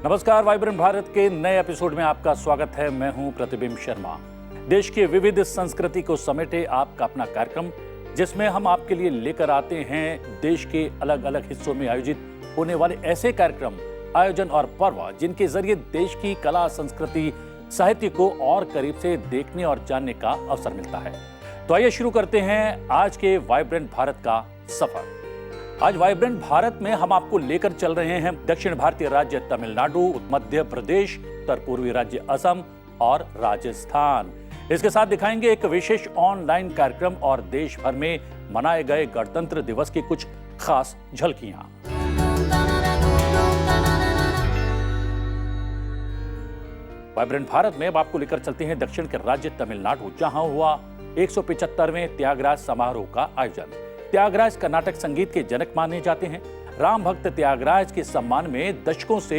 नमस्कार, वाइब्रेंट भारत के नए एपिसोड में आपका स्वागत है। मैं हूं प्रतिबिंब शर्मा। देश के विविध संस्कृति को समेटे आपका अपना कार्यक्रम, जिसमें हम आपके लिए लेकर आते हैं देश के अलग अलग हिस्सों में आयोजित होने वाले ऐसे कार्यक्रम, आयोजन और पर्व जिनके जरिए देश की कला, संस्कृति, साहित्य को और करीब से देखने और जानने का अवसर मिलता है। तो आइए शुरू करते हैं आज के वाइब्रेंट भारत का सफर। आज वाइब्रेंट भारत में हम आपको लेकर चल रहे हैं दक्षिण भारतीय राज्य तमिलनाडु, मध्य प्रदेश, उत्तर पूर्वी राज्य असम और राजस्थान। इसके साथ दिखाएंगे एक विशेष ऑनलाइन कार्यक्रम और देश भर में मनाए गए गणतंत्र दिवस की कुछ खास झलकियां। वाइब्रेंट भारत में अब आपको लेकर चलते हैं दक्षिण के राज्य तमिलनाडु, जहां हुआ 175वें त्यागराज समारोह का आयोजन। त्यागराज कर्नाटक संगीत के जनक माने जाते हैं। राम भक्त त्यागराज के सम्मान में दशकों से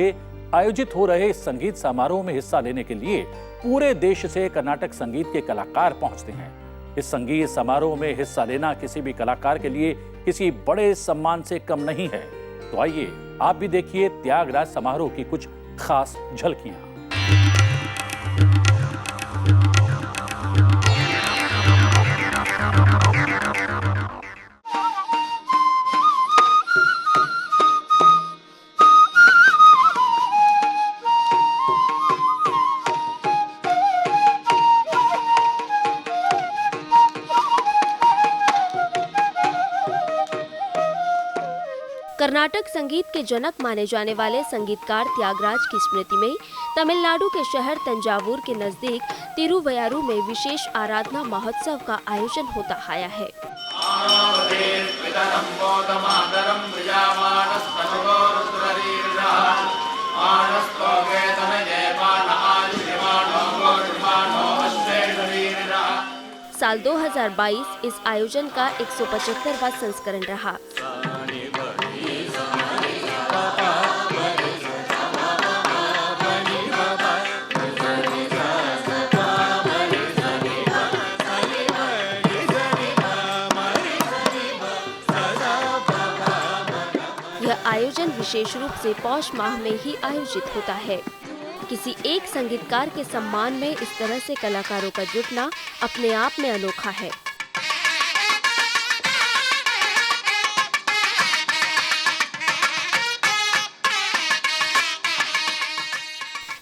आयोजित हो रहे संगीत समारोह में हिस्सा लेने के लिए पूरे देश से कर्नाटक संगीत के कलाकार पहुंचते हैं। इस संगीत समारोह में हिस्सा लेना किसी भी कलाकार के लिए किसी बड़े सम्मान से कम नहीं है। तो आइए आप भी देखिए त्यागराज समारोह की कुछ खास झलकियां। कर्नाटक संगीत के जनक माने जाने वाले संगीतकार त्यागराज की स्मृति में तमिलनाडु के शहर तंजावुर के नजदीक तिरुवयारू में विशेष आराधना महोत्सव का आयोजन होता आया है। साल 2022 इस आयोजन का 175वां संस्करण रहा। यह आयोजन विशेष रूप से पौष माह में ही आयोजित होता है। किसी एक संगीतकार के सम्मान में इस तरह से कलाकारों का जुटना अपने आप में अनोखा है।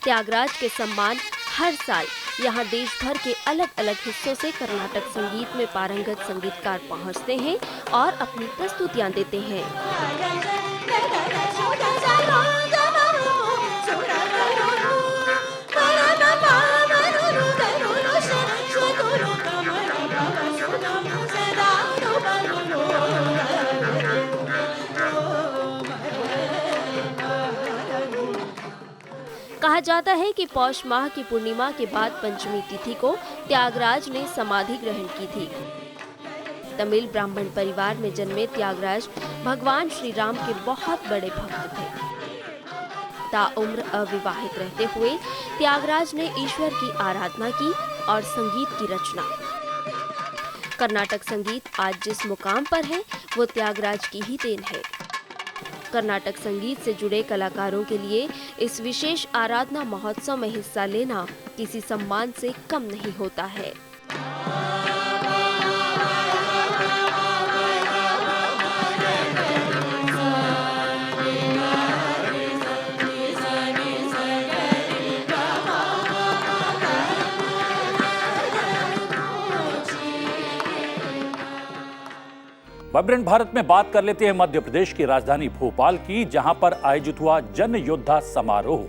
त्यागराज के सम्मान हर साल यहाँ देश भर के अलग अलग हिस्सों से कर्नाटक संगीत में पारंगत संगीतकार पहुँचते हैं और अपनी प्रस्तुतियाँ देते हैं। कहा जाता है कि पौष माह की पूर्णिमा के बाद पंचमी तिथि को त्यागराज ने समाधि ग्रहण की थी। तमिल ब्राह्मण परिवार में जन्मे त्यागराज भगवान श्री राम के बहुत बड़े भक्त थे। ताउम्र अविवाहित रहते हुए त्यागराज ने ईश्वर की आराधना की और संगीत की रचना। कर्नाटक संगीत आज जिस मुकाम पर है वो त्यागराज की ही देन है। कर्नाटक संगीत से जुड़े कलाकारों के लिए इस विशेष आराधना महोत्सव में हिस्सा लेना किसी सम्मान से कम नहीं होता है। वाइब्रेंट भारत में बात कर लेते हैं मध्य प्रदेश की राजधानी भोपाल की, जहां पर आयोजित हुआ जन योद्धा समारोह।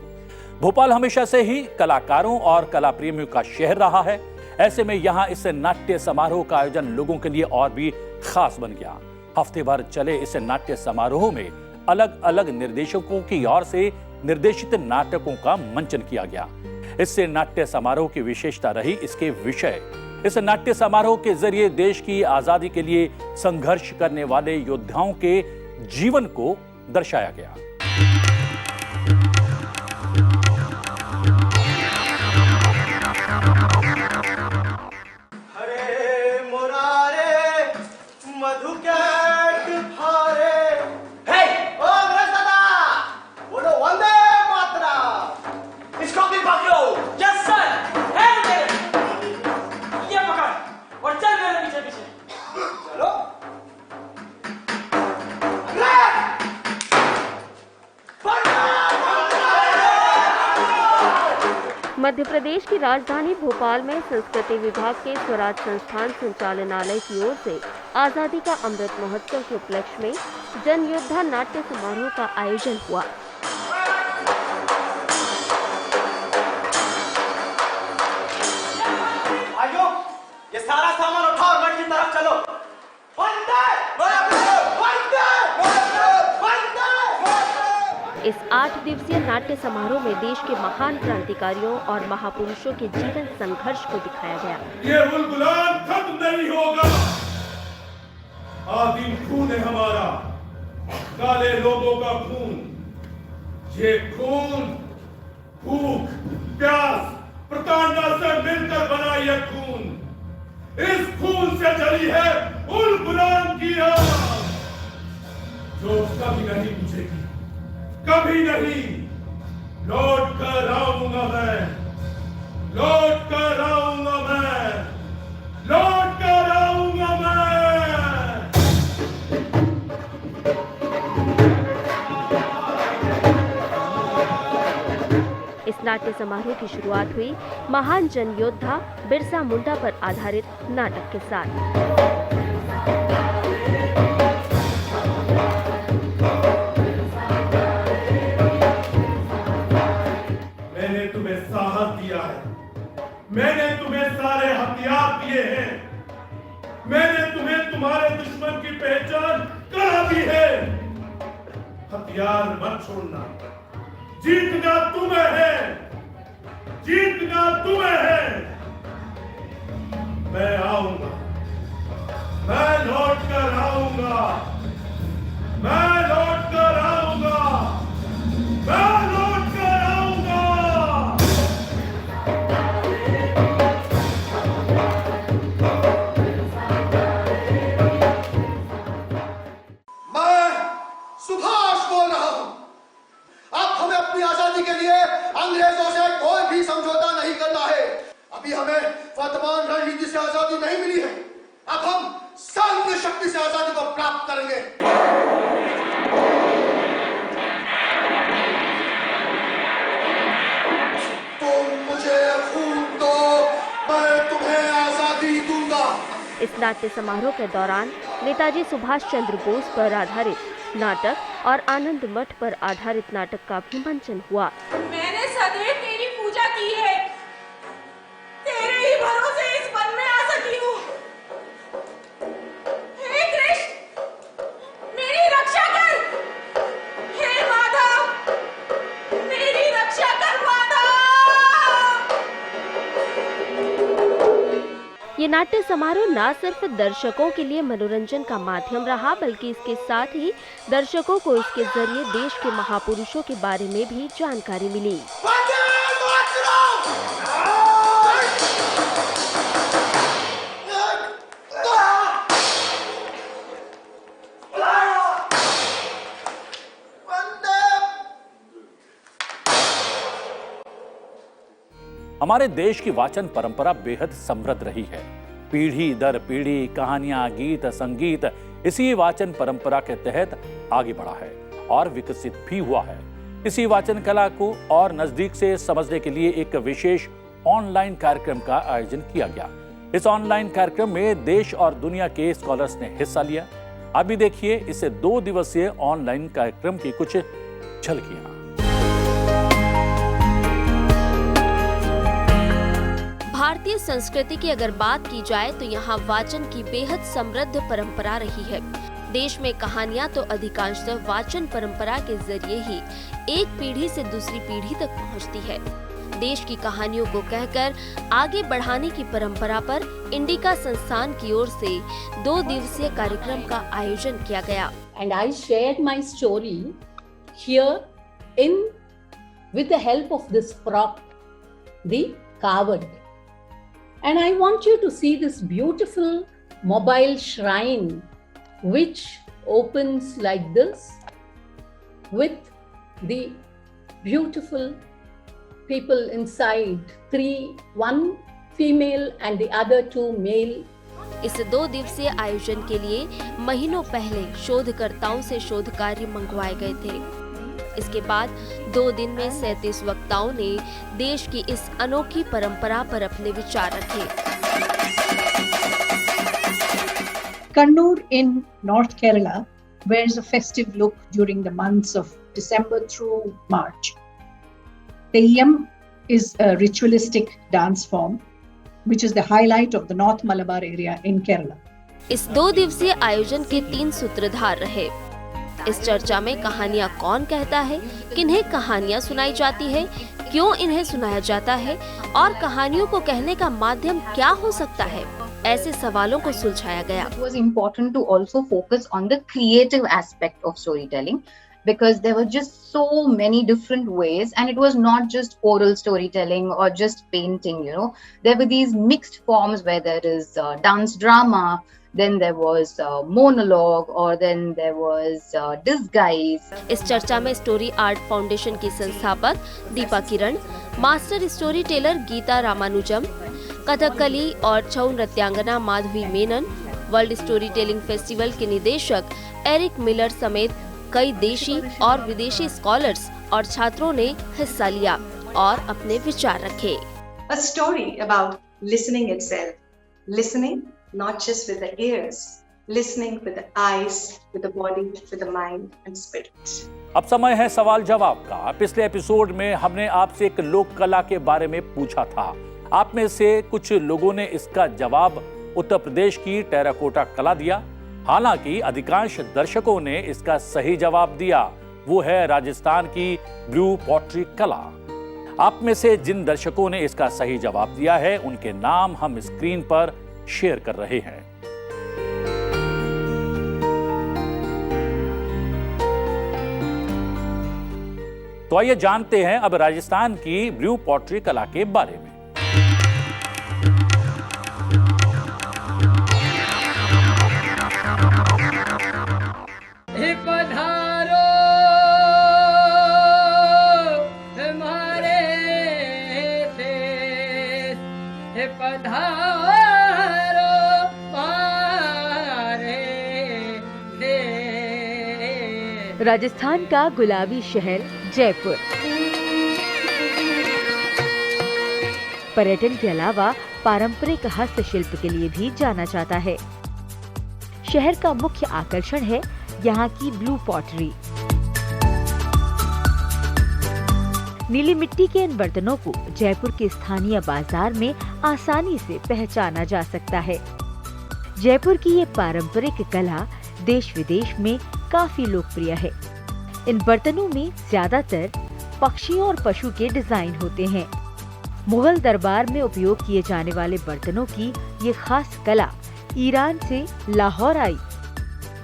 भोपाल हमेशा से ही कलाकारों और कला प्रेमियों का शहर रहा है। ऐसे में यहां इस नाट्य समारोह का आयोजन लोगों के लिए और भी खास बन गया। हफ्ते भर चले इस नाट्य समारोह में अलग अलग निर्देशकों की ओर से निर्देशित नाटकों का मंचन किया गया। इससे नाट्य समारोह की विशेषता रही इसके विषय। इस नाट्य समारोह के जरिए देश की आजादी के लिए संघर्ष करने वाले योद्धाओं के जीवन को दर्शाया गया। बोलो वंदे मातरम। मध्य प्रदेश की राजधानी भोपाल में संस्कृति विभाग के स्वराज संस्थान संचालनालय की ओर से आजादी का अमृत महोत्सव के उपलक्ष्य में जन योद्धा नाट्य समारोह का आयोजन हुआ। ये सारा सामान उठाओ और मठ की तरफ चलो। इस 8 दिवसीय नाट्य समारोह में देश के महान क्रांतिकारियों और महापुरुषों के जीवन संघर्ष को दिखाया गया। ये गुलाम खत्म नहीं होगा। आदिम खून है हमारा, काले लोगों का खून। ये खून भूख, प्यास, प्रताड़ना से मिलकर बना ये खून। इस खून से जली है उन गुलाम की आग, जो कभी नहीं बुझेगी, कभी नहीं। लौट कर आऊंगा मैं, लौट कर आऊंगा मैं, लौट कर आऊंगा मैं। इस नाट्य समारोह की शुरुआत हुई महान जन योद्धा बिरसा मुंडा पर आधारित नाटक के साथ। मैंने तुम्हें साहस दिया है, मैंने तुम्हें सारे हथियार दिए हैं, मैंने तुम्हें तुम्हारे दुश्मन की पहचान करा दी है। हथियार मत छोड़ना, जीतना तुम्हें है, जीतना तुम्हें है। मैं आऊंगा, मैं लौट कर आऊंगा, मैं लौट कर आऊंगा, मैं लौट कर आऊंगा। मैं सुभाष बोल रहा हूं। अब हमें अपनी आजादी के लिए अंग्रेजों से कोई भी समझौता नहीं करना है। अभी हमें वर्तमान रणनीति से आजादी नहीं मिली है। अब हम सैन्य शक्ति से आजादी को प्राप्त करेंगे। तुम मुझे खून दो, मैं तुम्हें आजादी दूंगा। इस नाट्य समारोह के दौरान नेताजी सुभाष चंद्र बोस पर आधारित नाटक और आनंद मठ पर आधारित नाटक का भी मंचन हुआ। मैंने सदैव तेरी पूजा की है, तेरे ही भरोसे इस वन में आ सकी हूँ। हे कृष्ण, मेरी रक्षा कर। हे माधव, मेरी रक्षा कर माधव। ये नाट्य समारोह न सिर्फ दर्शकों के लिए मनोरंजन का माध्यम रहा, बल्कि इसके साथ ही दर्शकों को इसके जरिए देश के महापुरुषों के बारे में भी जानकारी मिली। हमारे देश की वाचन परंपरा बेहद समृद्ध रही है। पीढ़ी दर पीढ़ी कहानियां, गीत, संगीत इसी वाचन परंपरा के तहत आगे बढ़ा है और विकसित भी हुआ है। इसी वाचन कला को और नजदीक से समझने के लिए एक विशेष ऑनलाइन कार्यक्रम का आयोजन किया गया। इस ऑनलाइन कार्यक्रम में देश और दुनिया के स्कॉलर्स ने हिस्सा लिया। अभी देखिए इस 2 दिवसीय ऑनलाइन कार्यक्रम की कुछ झलकियां। भारतीय संस्कृति की अगर बात की जाए तो यहाँ वाचन की बेहद समृद्ध परंपरा रही है। देश में कहानियाँ तो अधिकांशतः वाचन परंपरा के जरिए ही एक पीढ़ी से दूसरी पीढ़ी तक पहुँचती है। देश की कहानियों को कहकर आगे बढ़ाने की परंपरा पर इंडिका संस्थान की ओर से 2 दिवसीय कार्यक्रम का आयोजन किया गया। And I shared my story here with the help of this prop, the coward. And I want you to see this beautiful mobile shrine which opens like this with the beautiful people inside, 3, 1 female and the other 2 male. इस 2 दिवसीय आयोजन के लिए महीनों पहले शोधकर्ताओं से शोध कार्य मंगवाए गए थे। इसके बाद 2 दिन में 37 वक्ताओं ने देश की इस अनोखी परंपरा पर अपने विचार रखे। Kannur in North Kerala wears a festive look during the months of December through March. Teyyam is a ritualistic dance form which is the highlight of the North Malabar area in Kerala. इस 2 दिवसीय आयोजन के 3 सूत्रधार रहे। इस चर्चा में कहानियाँ कौन कहता है, किन्हें कहानियाँ सुनाई जाती है, क्यों इन्हें सुनाया जाता है और कहानियों को कहने का माध्यम क्या हो सकता है, ऐसे सवालों को सुलझाया गया। It was important to also focus on the creative aspect of storytelling because there were just so many different ways, and it was not just oral storytelling or just painting, you know. There were these mixed forms where there is dance drama, then there was monologue, or then there was disguise. इस चर्चा में story art foundation की संस्थापक Deepa Kiran, master storyteller Geeta Ramanujam, Kathakali और छऊ नृत्यांगना Madhavi Menon, world storytelling festival के निदेशक Eric Miller समेत कई देशी और विदेशी स्कॉलर्स और छात्रों ने हिस्सा लिया और अपने विचार रखे। A story about listening itself. Listening not just with the ears, listening with the eyes, with the body, with the mind and spirit. अब समय है सवाल जवाब का। पिछले एपिसोड में हमने आपसे एक लोक कला के बारे में पूछा था। आप में से कुछ लोगों ने इसका जवाब उत्तर प्रदेश की टेराकोटा कला दिया। हालांकि अधिकांश दर्शकों ने इसका सही जवाब दिया, वो है राजस्थान की ब्लू पॉटरी कला। आप में से जिन दर्शकों ने इसका सही जवाब दिया है, उनके नाम हम स्क्रीन पर शेयर कर रहे हैं। तो आइए जानते हैं अब राजस्थान की ब्लू पॉटरी कला के बारे में। राजस्थान का गुलाबी शहर जयपुर पर्यटन के अलावा पारंपरिक हस्तशिल्प के लिए भी जाना जाता है। शहर का मुख्य आकर्षण है यहाँ की ब्लू पॉटरी। नीली मिट्टी के इन बर्तनों को जयपुर के स्थानीय बाजार में आसानी से पहचाना जा सकता है। जयपुर की ये पारंपरिक कला देश विदेश में काफी लोकप्रिय है। इन बर्तनों में ज्यादातर पक्षियों और पशु के डिजाइन होते हैं। मुगल दरबार में उपयोग किए जाने वाले बर्तनों की ये खास कला ईरान से लाहौर आई।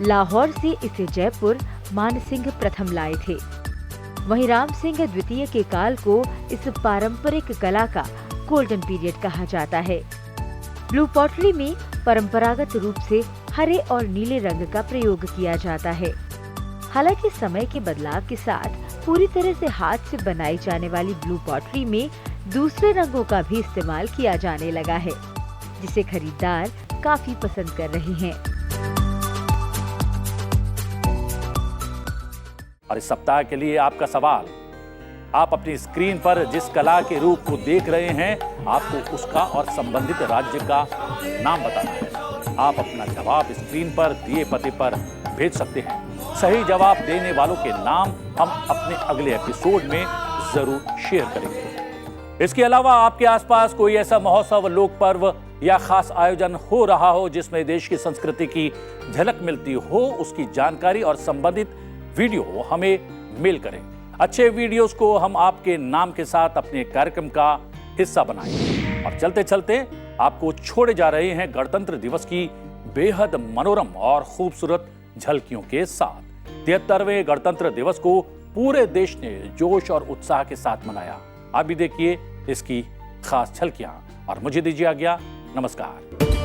लाहौर से इसे जयपुर मानसिंह प्रथम लाए थे। वहीं राम सिंह द्वितीय के काल को इस पारंपरिक कला का गोल्डन पीरियड कहा जाता है। ब्लू पॉटरी में परंपरागत रूप से हरे और नीले रंग का प्रयोग किया जाता है। हालांकि समय के बदलाव के साथ पूरी तरह से हाथ से बनाई जाने वाली ब्लू पॉटरी में दूसरे रंगों का भी इस्तेमाल किया जाने लगा है, जिसे खरीदार काफी पसंद कर रहे हैं। और इस सप्ताह के लिए आपका सवाल, आप अपनी स्क्रीन पर जिस कला के रूप को देख रहे हैं, आपको उसका और संबंधित राज्य का नाम बताना है। आप अपना जवाब स्क्रीन पर दिए पते पर भेज सकते हैं। सही जवाब देने वालों के नाम हम अपने अगले एपिसोड में जरूर शेयर करेंगे। इसके अलावा आपके आसपास कोई ऐसा महोत्सव, लोक पर्व या खास आयोजन हो रहा हो जिसमें देश की संस्कृति की झलक मिलती हो, उसकी जानकारी और संबंधित वीडियो हमें मेल करें। अच्छे वीडियोस को हम आपके नाम के साथ अपने कार्यक्रम का हिस्सा बनाएंगे। और चलते चलते आपको छोड़े जा रहे हैं गणतंत्र दिवस की बेहद मनोरम और खूबसूरत झलकियों के साथ। 73वें गणतंत्र दिवस को पूरे देश ने जोश और उत्साह के साथ मनाया। आप भी देखिए इसकी खास झलकियां और मुझे दीजिए आज्ञा। नमस्कार।